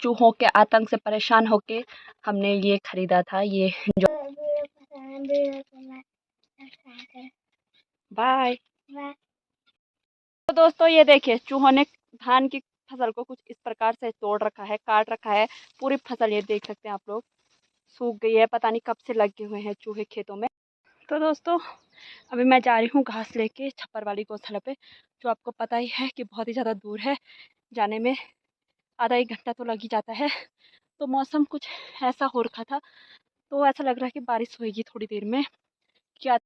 चूहों के आतंक से परेशान होके हमने ये खरीदा था। ये जो बाय। तो दोस्तों ये देखिए, चूहों ने धान की फसल को कुछ इस प्रकार से तोड़ रखा है, काट रखा है। पूरी फसल ये देख सकते हैं आप लोग, सूख गई है। पता नहीं कब से लगे हुए हैं चूहे खेतों में। तो दोस्तों अभी मैं जा रही हूँ घास लेके छप्पर वाली गौशाला पे, जो आपको पता ही है कि बहुत ही ज़्यादा दूर है। जाने में आधा एक घंटा तो लग ही जाता है। तो मौसम कुछ ऐसा हो रखा था, तो ऐसा लग रहा है कि बारिश होगी थोड़ी देर में। क्या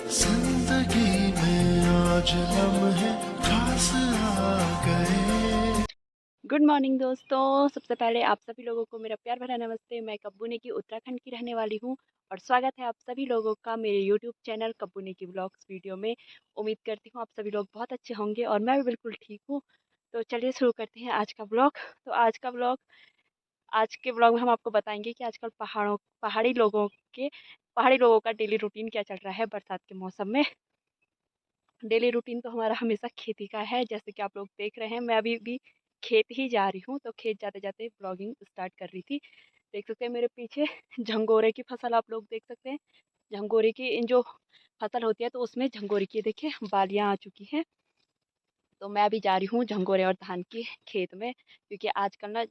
जिंदगी में आज लम्हे खास आ गए। गुड मॉर्निंग दोस्तों, सबसे पहले आप सभी लोगों को मेरा प्यार भरा नमस्ते। मैं कब्बू नेकी उत्तराखंड की रहने वाली हूँ और स्वागत है आप सभी लोगों का मेरे यूट्यूब चैनल कब्बू नेकी व्लॉग्स वीडियो में। उम्मीद करती हूँ आप सभी लोग बहुत अच्छे होंगे और मैं भी बिल्कुल ठीक हूँ। तो चलिए शुरू करते हैं आज का व्लॉग। तो आज के व्लॉग में हम आपको बताएंगे कि आजकल पहाड़ी लोगों का डेली रूटीन क्या चल रहा है बरसात के मौसम में। डेली रूटीन तो हमारा हमेशा खेती का है, जैसे कि आप लोग देख रहे हैं। मैं अभी भी खेत ही जा रही हूँ, तो खेत जाते जाते ब्लॉगिंग स्टार्ट कर रही थी। देख सकते हैं मेरे पीछे झंगोरे की फसल आप लोग देख सकते हैं। झंगोरे की इन जो फसल होती है तो उसमें झंगोरे की देखिए बालियाँ आ चुकी हैं। तो मैं अभी जा रही हूँ झंगोरे और धान की खेत में, क्योंकि आजकल ना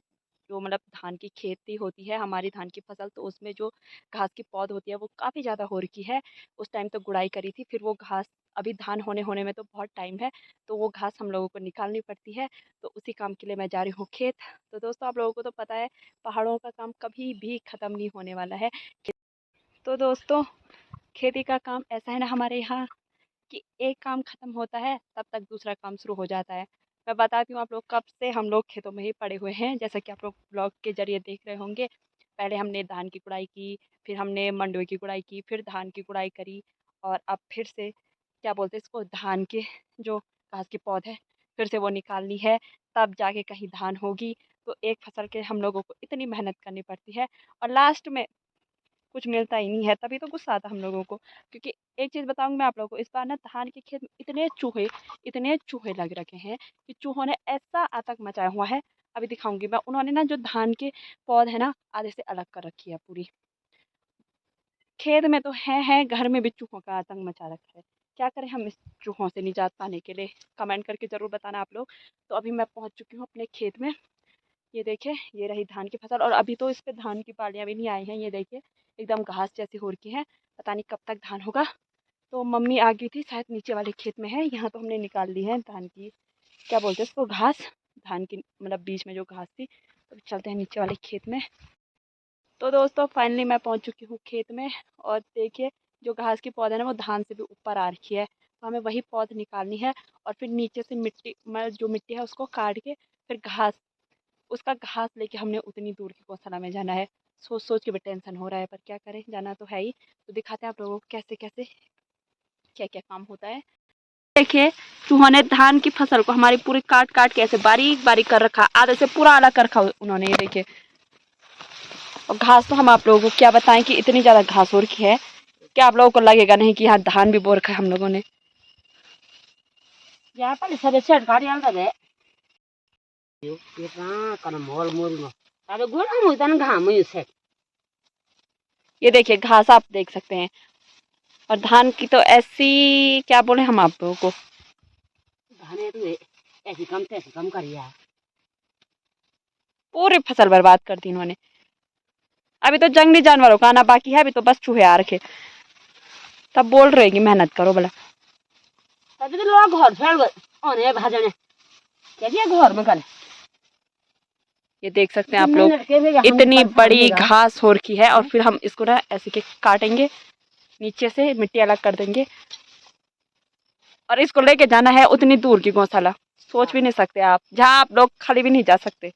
जो मतलब धान की खेती होती है, हमारी धान की फसल, तो उसमें जो घास की पौध होती है वो काफ़ी ज़्यादा हो रखी है। उस टाइम तो गुड़ाई करी थी, फिर वो घास अभी धान होने में तो बहुत टाइम है, तो वो घास हम लोगों को निकालनी पड़ती है। तो उसी काम के लिए मैं जा रही हूँ खेत। तो दोस्तों आप लोगों को तो पता है पहाड़ों का काम कभी भी ख़त्म नहीं होने वाला है। तो दोस्तों खेती का काम ऐसा है ना हमारे यहाँ कि एक काम खत्म होता है तब तक दूसरा काम शुरू हो जाता है। मैं बताती हूँ आप लोग, कब से हम लोग खेतों में ही पड़े हुए हैं, जैसा कि आप लोग ब्लॉग के जरिए देख रहे होंगे। पहले हमने धान की गुड़ाई की, फिर हमने मंडुए की गुड़ाई की, फिर धान की गुड़ाई करी, और अब फिर से क्या बोलते हैं इसको, धान के जो घास की पौध है फिर से वो निकालनी है, तब जाके कहीं धान होगी। तो एक फसल के हम लोगों को इतनी मेहनत करनी पड़ती है और लास्ट में कुछ मिलता ही नहीं है। तभी तो गुस्सा आता हम लोगों को। क्योंकि एक चीज़ बताऊंगी मैं आप लोगों को, इस बार ना धान के खेत में इतने चूहे लग रखे हैं कि चूहों ने ऐसा आतंक मचाया हुआ है। अभी दिखाऊंगी मैं। उन्होंने ना जो धान के पौध है ना आधे से अलग कर रखी है पूरी। खेत में तो है, घर में भी चूहों का आतंक मचा रखा है। क्या करें हम इस चूहों से निजात पाने के लिए, कमेंट करके ज़रूर बताना आप लोग। तो अभी मैं पहुंच चुकी हूँ अपने खेत में। ये देखिए, ये रही धान की फसल, और अभी तो इस पे धान की बालियाँ भी नहीं आई हैं। ये देखिए एकदम घास जैसी हो रखी है, पता नहीं कब तक धान होगा। तो मम्मी आ गई थी शायद, नीचे वाले खेत में है। यहाँ तो हमने निकाल ली है धान की, क्या बोलते हैं इसको, घास। धान की मतलब बीच में जो घास थी। तो चलते हैं नीचे वाले खेत में। तो दोस्तों फाइनली मैं पहुँच चुकी हूँ खेत में, और देखिए जो घास की पौध है ना वो धान से भी ऊपर आ रखी है, तो हमें वही पौध निकालनी है। और फिर नीचे से मिट्टी, मतलब जो मिट्टी है उसको काट के फिर उसका घास लेके हमने उतनी दूर की गौशाला में जाना है। सोच सोच के भी टेंशन हो रहा है, पर क्या करें, जाना तो है ही। तो दिखाते हैं आप लोगों को कैसे कैसे क्या क्या काम होता है। देखिए चूहों ने धान की फसल को हमारी पूरी काट काट के ऐसे बारीक बारीक कर रखा, आधे से पूरा अलग कर रखा उन्होंने। ये देखिए, और घास तो हम आप लोगों को क्या बताएं कि इतनी ज्यादा घास हो रखी है कि आप लोगों को लगेगा नहीं कि यहाँ धान भी बो रखा है हम लोगों ने। ये देखिए घास आप देख सकते हैं, और धान की तो ऐसी क्या बोले हम आप लोगों को, ऐसी कम करिए, पूरी फसल बर्बाद कर दी इन्होंने। अभी तो जंगली जानवरों का आना बाकी है, अभी तो बस चूहे आ रखे। तब बोल रहे कि मेहनत करो भला। तभी तो लोग घर छोड़ भाजने घर में कर। ये देख सकते हैं आप लोग, इतनी बड़ी घास हो रखी है, और फिर हम इसको ना ऐसे के काटेंगे, नीचे से मिट्टी अलग कर देंगे, और इसको लेके जाना है उतनी दूर की गौशाला। सोच भी नहीं सकते आप, जहाँ आप लोग खड़े भी नहीं जा सकते।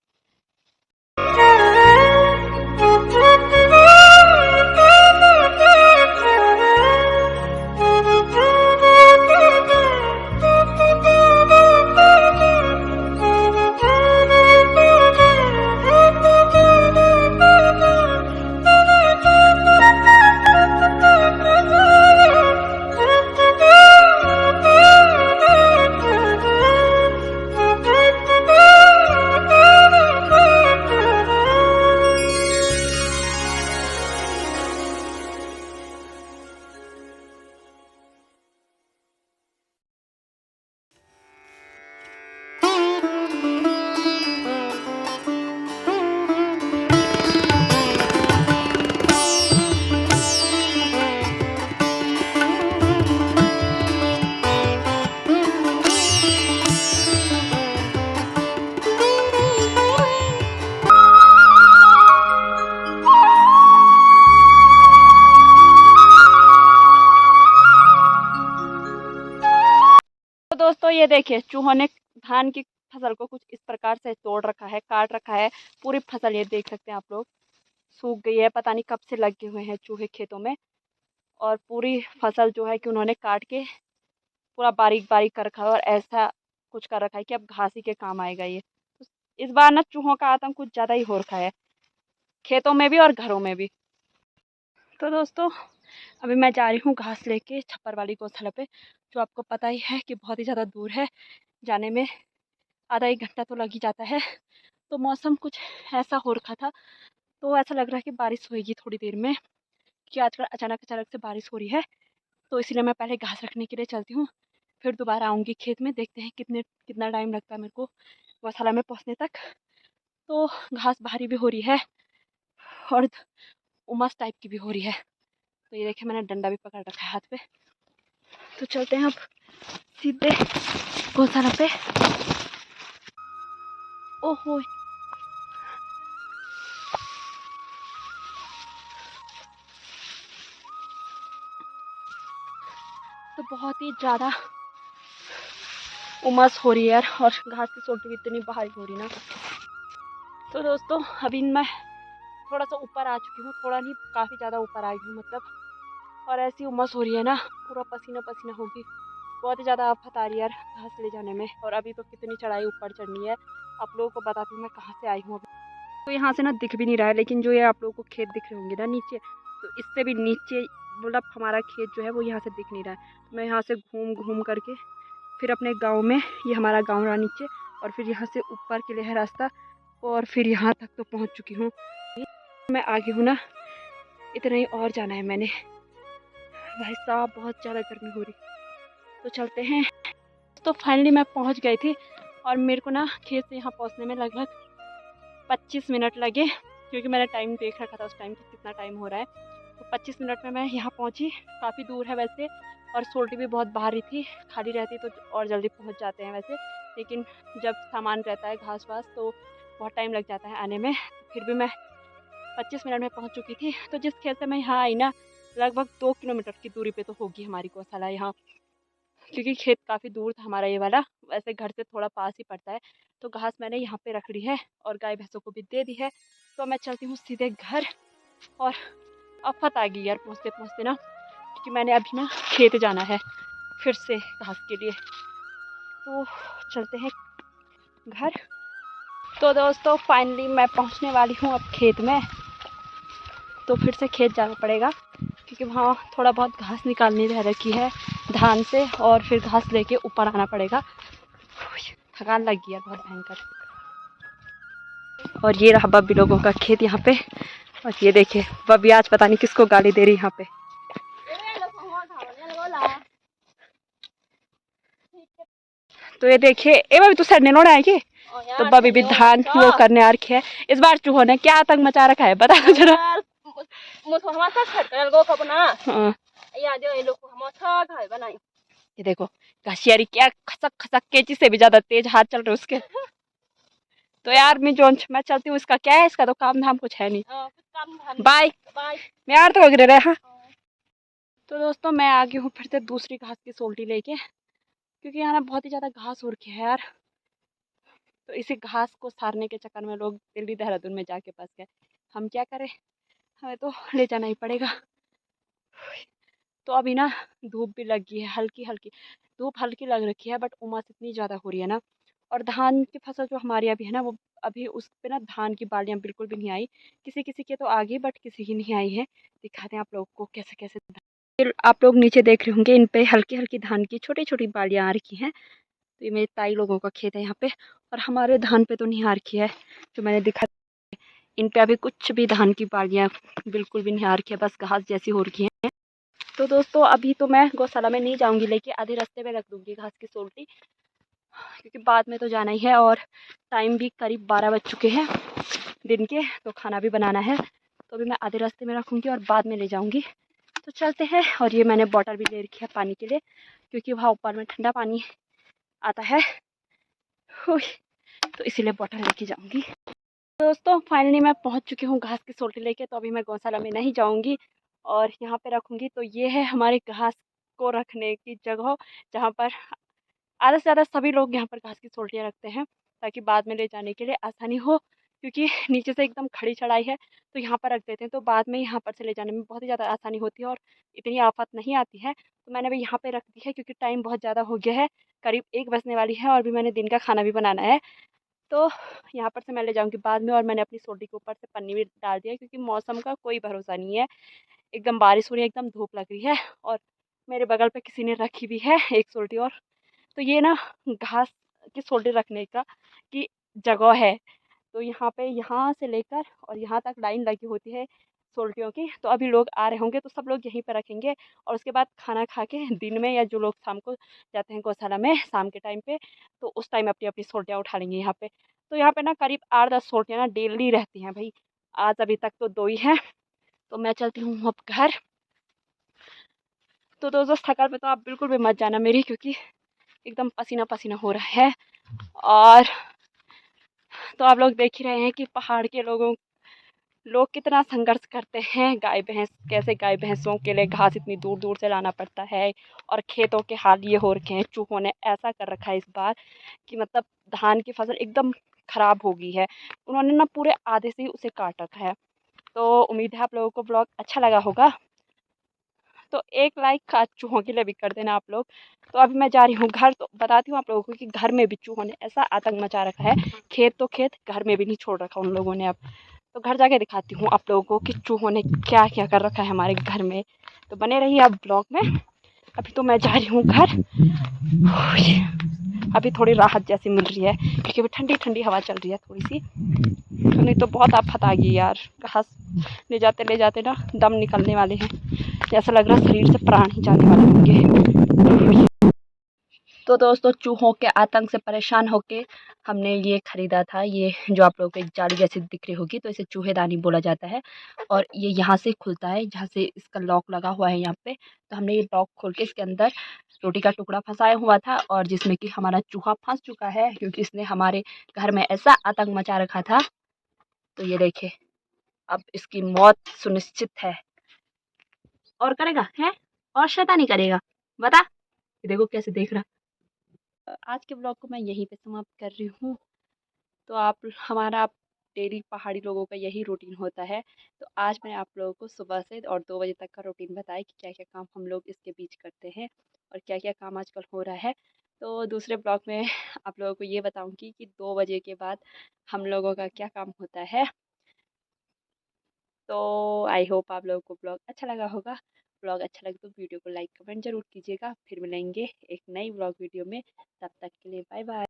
ये देखिए चूहों ने धान की फसल को कुछ इस प्रकार से तोड़ रखा है, काट रखा है। पूरी फसल ये देख सकते हैं आप लोग सूख गई है, पता नहीं कब से लगे हुए हैं चूहे खेतों में। और पूरी फसल जो है कि उन्होंने काट के पूरा बारीक बारीक कर रखा है और ऐसा कुछ कर रखा है कि अब घास ही के काम आएगा ये। इस बार ना चूहों का आतंक कुछ ज़्यादा ही हो रखा है, खेतों में भी और घरों में भी। तो दोस्तों अभी मैं जा रही हूँ घास लेके छप्पर वाली गौशाला पे, जो आपको पता ही है कि बहुत ही ज़्यादा दूर है, जाने में आधा एक घंटा तो लग ही जाता है। तो मौसम कुछ ऐसा हो रखा था, तो ऐसा लग रहा है कि बारिश होगी थोड़ी देर में, कि आजकल अचानक अचानक से बारिश हो रही है। तो इसलिए मैं पहले घास रखने के लिए चलती हूँ, फिर दोबारा आऊँगी खेत में। देखते हैं कितना टाइम लगता है मेरे को गौशाला में पहुँचने तक। तो घास भारी भी हो रही है और उमस टाइप की भी हो रही है। तो ये देखिए मैंने डंडा भी पकड़ रखा है हाथ पे। तो चलते हैं अब सीधे गौशाला पे। ओहो तो बहुत ही ज़्यादा उमस हो रही है यार, और घास की सोटी भी इतनी भारी हो रही ना। तो दोस्तों अभी मैं थोड़ा सा ऊपर आ चुकी हूँ, थोड़ा नहीं काफ़ी ज़्यादा ऊपर आ गई हूँ मतलब। और ऐसी उमस हो रही है ना, पूरा पसीना पसीना होगी, बहुत ही ज़्यादा आफत आ रही है यार घास ले जाने में। और अभी तो कितनी चढ़ाई ऊपर चढ़नी है, आप लोगों को बताती हूँ मैं कहाँ से आई हूँ अभी। तो यहाँ से ना दिख भी नहीं रहा है, लेकिन जो ये आप लोगों को खेत दिख रहे होंगे ना नीचे, तो इससे भी नीचे मतलब हमारा खेत जो है वो यहाँ से दिख नहीं रहा है। तो मैं यहाँ से घूम घूम करके फिर अपने गांव में, ये हमारा गांव रहा नीचे, और फिर यहाँ से ऊपर के लिए है रास्ता, और फिर यहाँ तक तो पहुँच चुकी हूँ। मैं आगे हूँ ना, इतना ही और जाना है मैंने। भाई साहब बहुत ज़्यादा गर्मी हो रही। तो चलते हैं। तो फाइनली मैं पहुँच गई थी, और मेरे को ना खेत से यहाँ पहुँचने में लगभग 25 मिनट लगे, क्योंकि मैंने टाइम देख रखा था उस टाइम कि कितना टाइम हो रहा है। तो 25 मिनट में मैं यहाँ पहुँची। काफ़ी दूर है वैसे, और सोल्टी भी बहुत भारी थी, खाली रहती तो और जल्दी पहुँच जाते हैं वैसे, लेकिन जब सामान रहता है घास वास तो बहुत टाइम लग जाता है आने में। फिर भी मैं 25 मिनट में पहुँच चुकी थी। तो जिस खेत से मैं यहाँ आई ना, लगभग 2 किलोमीटर की दूरी पे तो होगी हमारी गौशाला यहाँ, क्योंकि खेत काफ़ी दूर था हमारा ये वाला, वैसे घर से थोड़ा पास ही पड़ता है। तो घास मैंने यहाँ पे रख ली है और गाय भैंसों को भी दे दी है। तो मैं चलती हूँ सीधे घर। और आफत आ गई यार पहुँचते पहुँचते ना, क्योंकि मैंने अभी ना खेत जाना है फिर से घास के लिए। तो चलते हैं घर। तो दोस्तों फाइनली मैं पहुँचने वाली हूँ अब खेत में। तो फिर से खेत जाना पड़ेगा, क्योंकि वहाँ थोड़ा बहुत घास निकालनी रह रखी है धान से, और फिर घास लेके ऊपर आना पड़ेगा। थकान लग गई है बहुत भयंकर। और ये रहा बब्बी लोगों का खेत यहाँ पे। और ये देखिए बब्बी आज पता नहीं किसको गाली दे रही यहाँ पे। तो ये देखिए ए बब्बी तू सड़ने नोड़ा है कि, तो बब्बी भी धान वो करने आ रखी है। इस बार चूहों ने क्या आतंक मचा रखा है बता दो जरा। हाँ। ये देखो घसियारी क्या खसक खसक केची से भी ज्यादा तेज हाथ चल रहे उसके। तो यार मैं चलती हूँ, इसका क्या है, इसका तो काम धाम कुछ है नहीं। बाय मैं यार तो वगैरह रहा। तो दोस्तों मैं आ गई हूँ फिर से दूसरी घास की सोल्टी लेके, क्योंकि यहाँ ना बहुत ही ज़्यादा घास हो रखी है यार। तो इसी घास को सारने के चक्कर में लोग दिल्ली देहरादून में जाके फंस गए। हम क्या करें, हमें तो ले जाना ही पड़ेगा। तो अभी ना धूप भी लग गई है, हल्की हल्की धूप हल्की लग रखी है, बट उमस इतनी ज़्यादा हो रही है ना। और धान की फसल जो हमारी अभी है ना, वो अभी उस पे ना धान की बालियाँ बिल्कुल भी नहीं आई। किसी किसी के तो आ गई, बट किसी की नहीं आई है। दिखाते हैं आप लोगों को कैसे कैसे। आप लोग नीचे देख रहे होंगे, इन पे हल्की हल्की धान की छोटी छोटी बालियाँ आ रखी हैं। तो ये मेरे ताई लोगों का खेत है यहाँ पे, और हमारे धान पे तो नहीं आ रखी है जो मैंने दिखा। इन पे अभी कुछ भी धान की बालियाँ बिल्कुल भी नहीं आ रखी है, बस घास जैसी हो रखी है। तो दोस्तों अभी तो मैं गौशाला में नहीं जाऊंगी, लेकिन आधे रास्ते में रख दूंगी घास की सोल्टी, क्योंकि बाद में तो जाना ही है। और टाइम भी करीब 12 बज चुके हैं दिन के, तो खाना भी बनाना है। तो अभी मैं आधे रास्ते में रखूँगी और बाद में ले जाऊँगी। तो चलते हैं। और ये मैंने बॉटल भी ले रखी है पानी के लिए, क्योंकि वहाँ ऊपर में ठंडा पानी आता है, तो इसीलिए बॉटल लेके जाऊँगी। दोस्तों फाइनली मैं पहुंच चुकी हूँ घास की सोल्टी लेके। तो अभी मैं गौशाला में नहीं जाऊंगी और यहाँ पे रखूँगी। तो ये है हमारे घास को रखने की जगह, जहाँ पर आधा से ज़्यादा सभी लोग यहाँ पर घास की सोल्टियाँ रखते हैं ताकि बाद में ले जाने के लिए आसानी हो, क्योंकि नीचे से एकदम खड़ी चढ़ाई है तो यहाँ पर रख देते हैं, तो बाद में यहाँ पर से ले जाने में बहुत ही ज़्यादा आसानी होती है और इतनी आफत नहीं आती है। तो मैंने अभी यहाँ पे रख दी है क्योंकि टाइम बहुत ज़्यादा हो गया है, करीब 1 बजने वाली है और भी मैंने दिन का खाना भी बनाना है। तो यहाँ पर से मैं ले जाऊँगी बाद में। और मैंने अपनी सोल्टी के ऊपर से पन्नी भी डाल दिया है क्योंकि मौसम का कोई भरोसा नहीं है, एकदम बारिश हो रही है, एकदम धूप लग रही है। और मेरे बगल पे किसी ने रखी भी है एक सोल्टी और। तो ये ना घास की सोल्टी रखने का की जगह है। तो यहाँ से लेकर और यहाँ तक लाइन लगी होती है सोल्टियों की। तो अभी लोग आ रहे होंगे तो सब लोग यहीं पर रखेंगे और उसके बाद खाना खा के दिन में, या जो लोग शाम को जाते हैं गौशाला में शाम के टाइम पे, तो उस टाइम अपनी अपनी सोल्टियाँ उठा लेंगे यहाँ पे। तो यहाँ पे ना करीब 8-10 सोल्टियाँ ना डेली रहती हैं भाई। आज अभी तक तो 2 ही हैं। तो मैं चलती हूँ अब घर। तो दोस्तों थकान पे तो आप बिल्कुल भी मत जाना मेरी, क्योंकि एकदम पसीना पसीना हो रहा है। और तो आप लोग देख ही रहे हैं कि पहाड़ के लोग कितना संघर्ष करते हैं। गाय भैंस, कैसे गाय भैंसों के लिए घास इतनी दूर दूर से लाना पड़ता है। और खेतों के हाल ये हो रखे हैं, चूहों ने ऐसा कर रखा है इस बार कि मतलब धान की फसल एकदम खराब हो गई है। उन्होंने ना पूरे आधे से ही उसे काट रखा है। तो उम्मीद है आप लोगों को ब्लॉग अच्छा लगा होगा। तो एक लाइक आज चूहों के लिए भी कर देना आप लोग। तो अभी मैं जा रही हूँ घर। तो बताती हूँ आप लोगों को कि घर में भी चूहों ने ऐसा आतंक मचा रखा है। खेत तो खेत, घर में भी नहीं छोड़ रखा उन लोगों ने अब। तो घर जाके दिखाती हूँ आप लोगों को कि चूहों ने क्या क्या कर रखा है हमारे घर में। तो बने रहिए आप ब्लॉग में। अभी तो मैं जा रही हूँ घर। अभी थोड़ी राहत जैसी मिल रही है क्योंकि अभी ठंडी ठंडी हवा चल रही है थोड़ी सी। तो नहीं तो बहुत आफत आ गई यार, घास ले जाते ना दम निकलने वाले हैं। जैसा लग रहा है शरीर से प्राण ही जाने वाले होंगे। तो दोस्तों चूहों के आतंक से परेशान होके हमने ये खरीदा था। ये जो आप लोगों को एक जाली जैसी दिख रही होगी, तो इसे चूहेदानी बोला जाता है। और ये यहाँ से खुलता है, जहाँ से इसका लॉक लगा हुआ है यहाँ पे। तो हमने ये लॉक खोल के इसके अंदर रोटी का टुकड़ा फंसाया हुआ था, और जिसमें कि हमारा चूहा फंस चुका है क्योंकि इसने हमारे घर में ऐसा आतंक मचा रखा था। तो ये देखे, अब इसकी मौत सुनिश्चित है। और करेगा है, और शैतानी करेगा, बता। ये देखो कैसे देख रहा। आज के ब्लॉग को मैं यहीं पे समाप्त कर रही हूँ। तो आप हमारा डेली पहाड़ी लोगों का यही रूटीन होता है। तो आज मैंने आप लोगों को सुबह से और 2 बजे तक का रूटीन बताया कि क्या क्या काम हम लोग इसके बीच करते हैं और क्या क्या काम आजकल हो रहा है। तो दूसरे ब्लॉग में आप लोगों को ये बताऊंगी कि 2 बजे के बाद हम लोगों का क्या काम होता है। तो आई होप आप लोगों को ब्लॉग अच्छा लगा होगा। ब्लॉग अच्छा लगे तो वीडियो को लाइक कमेंट जरूर कीजिएगा। फिर मिलेंगे एक नई ब्लॉग वीडियो में। तब तक के लिए बाय बाय।